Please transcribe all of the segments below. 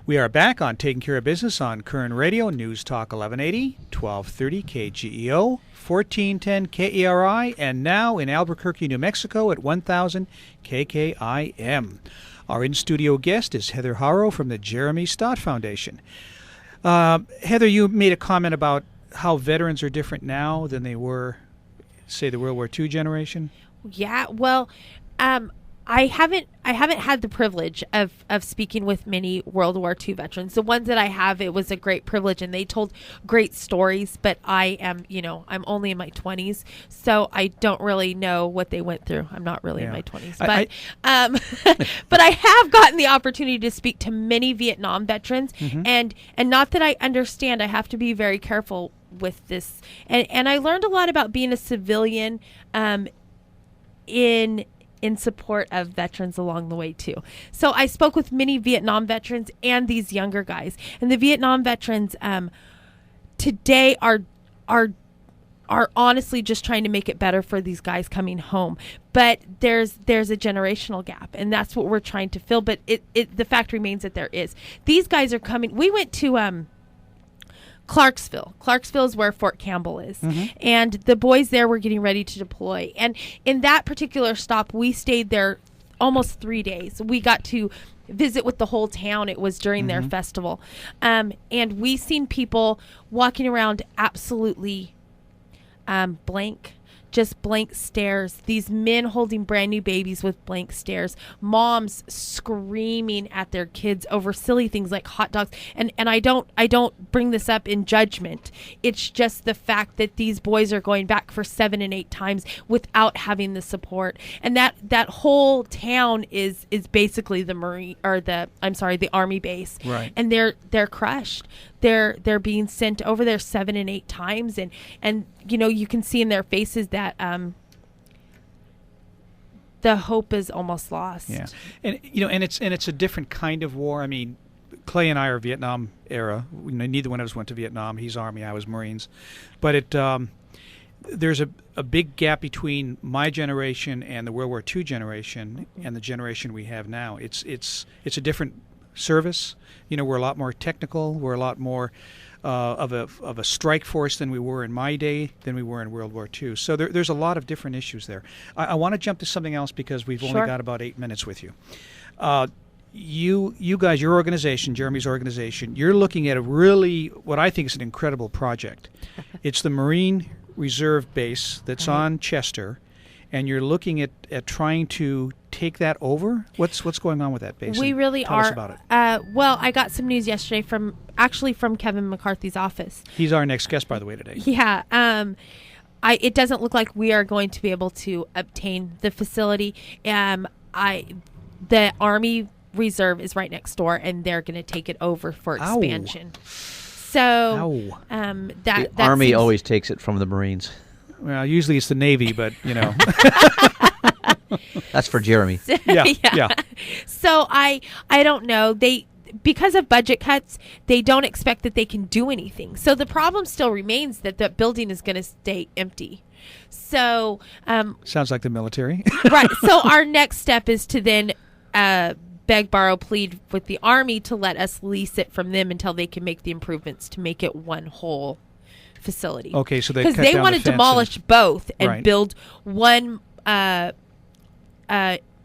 We are back on Taking Care of Business on Koerner Radio, News Talk 1180, 1230 KGEO, 1410 KERI, and now in Albuquerque, New Mexico at 1000 KKIM. Our in-studio guest is Heather Haro from the Jeremy Staat Foundation. Heather, you made a comment about how veterans are different now than they were, say, the World War II generation. Yeah, well, I haven't had the privilege of speaking with many World War II veterans. The ones that I have, it was a great privilege, and they told great stories. But I am, I'm only in my 20s, so I don't really know what they went through. I'm not really in my 20s, but but I have gotten the opportunity to speak to many Vietnam veterans, and not that I understand. I have to be very careful with this, and I learned a lot about being a civilian, in support of veterans along the way too. So I spoke with many Vietnam veterans and these younger guys. And the Vietnam veterans today are honestly just trying to make it better for these guys coming home. But there's a generational gap, and that's what we're trying to fill. But the fact remains that there is. These guys are coming. We went to Clarksville. Clarksville is where Fort Campbell is. And the boys there were getting ready to deploy. And in that particular stop, we stayed there almost 3 days. We got to visit with the whole town. It was during their festival. And we seen people walking around absolutely blank. Just blank stares. These men holding brand new babies with blank stares. Moms screaming at their kids over silly things like hot dogs. And I don't bring this up in judgment. It's just the fact that these boys are going back for 7 and 8 times without having the support. And that whole town is basically the Army base. Right. And they're crushed. They're being sent over there 7 and 8 times, and you can see in their faces that the hope is almost lost. Yeah, and it's a different kind of war. I mean, Clay and I are Vietnam era. Neither one of us went to Vietnam. He's Army, I was Marines, but there's a big gap between my generation and the World War II generation and the generation we have now. It's a different service. We're a lot more technical. We're a lot more of a strike force than we were in my day, than we were in World War II. So there's a lot of different issues there. I want to jump to something else because we've only got about 8 minutes with you. You guys, your organization, Jeremy's organization, you're looking at a really, what I think is an incredible project. It's the Marine Reserve Base that's on Chester, and you're looking at trying to take that over. What's going on with that base? We really Tell are. us about it. Well, I got some news yesterday from Kevin McCarthy's office. He's our next guest, by the way, today. Yeah. It doesn't look like we are going to be able to obtain the facility. The Army Reserve is right next door, and they're going to take it over for expansion. So the Army always takes it from the Marines. Well, usually it's the Navy, but That's for Jeremy. Yeah. So I don't know. Because of budget cuts, they don't expect that they can do anything. So the problem still remains that the building is going to stay empty. So sounds like the military. Right. So our next step is to then beg, borrow, plead with the Army to let us lease it from them until they can make the improvements to make it one whole facility. Okay, so because they want to demolish both and build one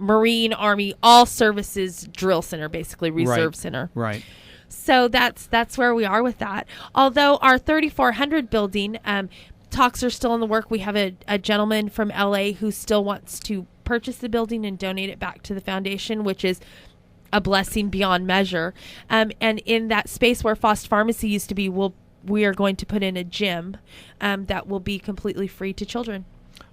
Marine Army all services drill center, basically reserve center. Right. So that's where we are with that. Although our 3400 building talks are still in the work. We have a gentleman from LA who still wants to purchase the building and donate it back to the foundation, which is a blessing beyond measure. And in that space where Fost Pharmacy used to be, we are going to put in a gym that will be completely free to children.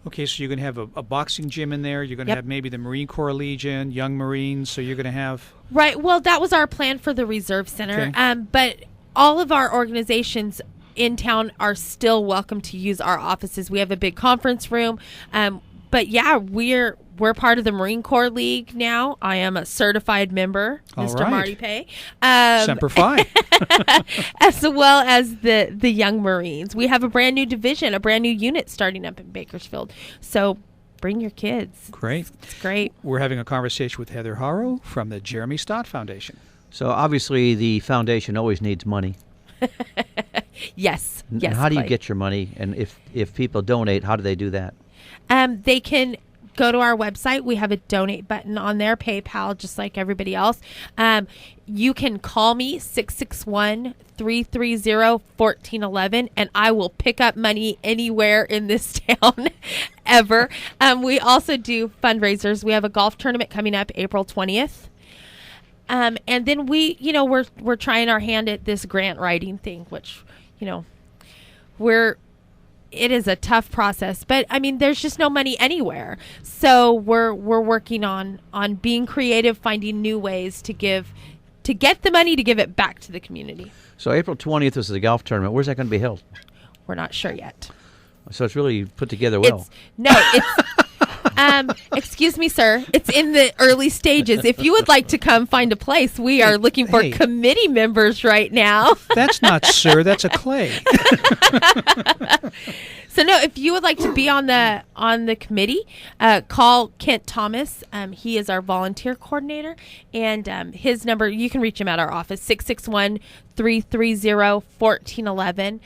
Okay, so you're going to have a boxing gym in there. You're going to have maybe the Marine Corps Legion, Young Marines. So you're going to have... Right. Well, that was our plan for the Reserve Center. Okay. But all of our organizations in town are still welcome to use our offices. We have a big conference room. But yeah, we're part of the Marine Corps League now. I am a certified member, Mr. Marty Pay. Semper Fi. As well as the Young Marines. We have a brand new division, a brand new unit starting up in Bakersfield. So bring your kids. Great. It's great. We're having a conversation with Heather Haro from the Jeremy Staat Foundation. So obviously the foundation always needs money. Yes. And how do you get your money? And if people donate, how do they do that? They can go to our website. We have a donate button on there, PayPal, just like everybody else. You can call me, 661-330-1411, and I will pick up money anywhere in this town ever. We also do fundraisers. We have a golf tournament coming up April 20th. And then we're trying our hand at this grant writing thing, which, it is a tough process, but I mean, there's just no money anywhere. So we're working on being creative, finding new ways to get the money to give it back to the community. So April 20th is the golf tournament. Where's that going to be held? We're not sure yet. So it's really put together well. Excuse me, sir. It's in the early stages. If you would like to come find a place, we are looking for committee members right now. That's not sir. That's a Clay. So no, if you would like to be on the committee, call Kent Thomas. He is our volunteer coordinator, and his number, you can reach him at our office, 661-330-1411.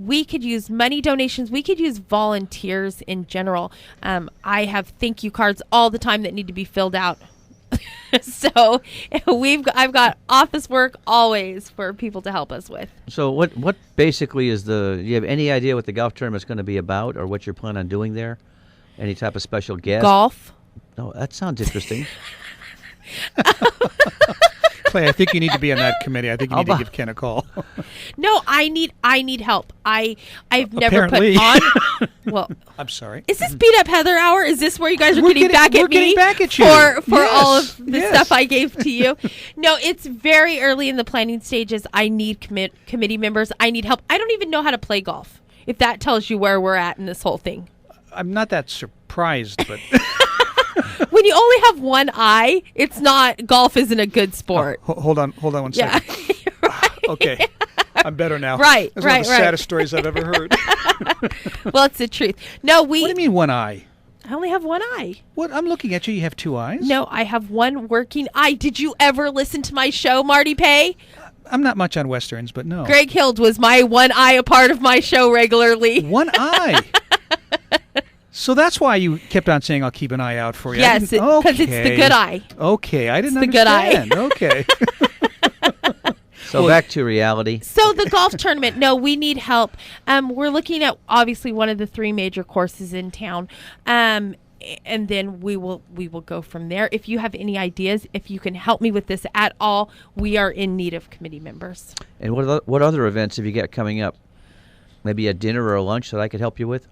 We could use money donations. We could use volunteers in general. I have thank you cards all the time that need to be filled out. So I've got office work always for people to help us with. So what basically is do you have any idea what the golf tournament's going to be about, or what you're planning on doing there? Any type of special guest? Golf. No, that sounds interesting. Clay, I think you need to be on that committee. I think you need to give Ken a call. No, I need help. I've never Apparently. put on. Well, I'm sorry. Is this beat up Heather hour? Is this where you guys are getting back at me? We're getting back at you for all of the stuff I gave to you. No, it's very early in the planning stages. I need committee members. I need help. I don't even know how to play golf. If that tells you where we're at in this whole thing. I'm not that surprised, but when you only have one eye, golf isn't a good sport. Hold on one second. Right. Okay. I'm better now. Right. That's one of the saddest stories I've ever heard. Well, it's the truth. No, What do you mean one eye? I only have one eye. What? I'm looking at you. You have two eyes? No, I have one working eye. Did you ever listen to my show, Marty Pay? I'm not much on Westerns, but no. Greg Hild was my one eye, a part of my show regularly. One eye? So that's why you kept on saying, I'll keep an eye out for you. Yes, because it's the good eye. Okay, I didn't it's understand. The good eye. Okay. So back to reality. So the golf tournament, no, we need help. We're looking at, obviously, one of the 3 major courses in town. And then we will go from there. If you have any ideas, if you can help me with this at all, we are in need of committee members. And what other events have you got coming up? Maybe a dinner or a lunch that I could help you with?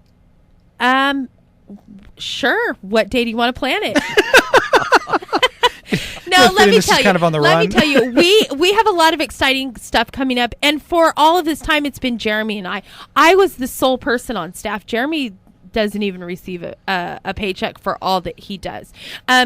Sure. What day do you want to plan it? No, let me tell you. Kind of on the let run. me tell you, we have a lot of exciting stuff coming up, and for all of this time, it's been Jeremy and I. I was the sole person on staff. Jeremy doesn't even receive a paycheck for all that he does.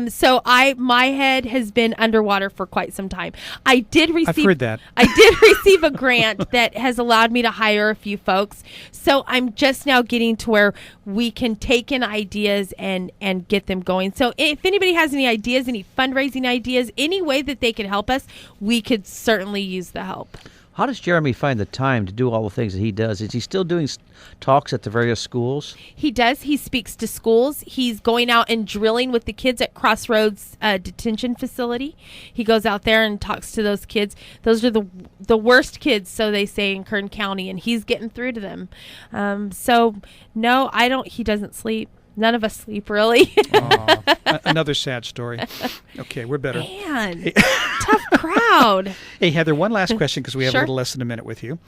So my head has been underwater for quite some time. I've heard that. I did receive a grant that has allowed me to hire a few folks. So I'm just now getting to where we can take in ideas and get them going. So if anybody has any ideas, any fundraising ideas, any way that they can help us, we could certainly use the help. How does Jeremy find the time to do all the things that he does? Is he still doing talks at the various schools? He does. He speaks to schools. He's going out and drilling with the kids at Crossroads Detention Facility. He goes out there and talks to those kids. Those are the worst kids, so they say, in Kern County, and he's getting through to them. So, no, he doesn't sleep. None of us sleep, really. Another sad story. Okay, we're better. Man, tough crowd. Hey, Heather, one last question because we have Sure. a little less than a minute with you.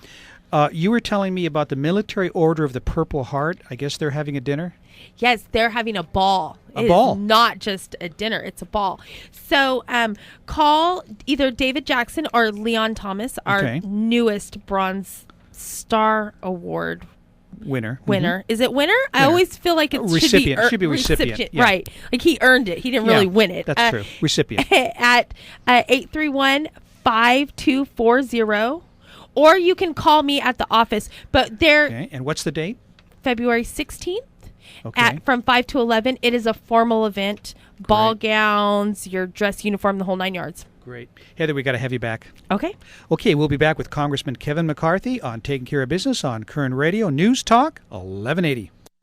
You were telling me about the Military Order of the Purple Heart. I guess they're having a dinner? Yes, they're having a ball. A ball? It's not just a dinner. It's a ball. So call either David Jackson or Leon Thomas, our newest Bronze Star Award winner. Mm-hmm. Is it winner? I always feel like it recipient. Should be recipient. Yeah. Right. Like he earned it. He didn't really win it. That's true. Recipient. At 831-5240. Or you can call me at the office. But Okay. And what's the date? February 16th. Okay. From 5 to 11. It is a formal event. Ball gowns, your dress uniform, the whole 9 yards. Great. Heather, we got to have you back. Okay. Okay, we'll be back with Congressman Kevin McCarthy on Taking Care of Business on Kern Radio News Talk 1180.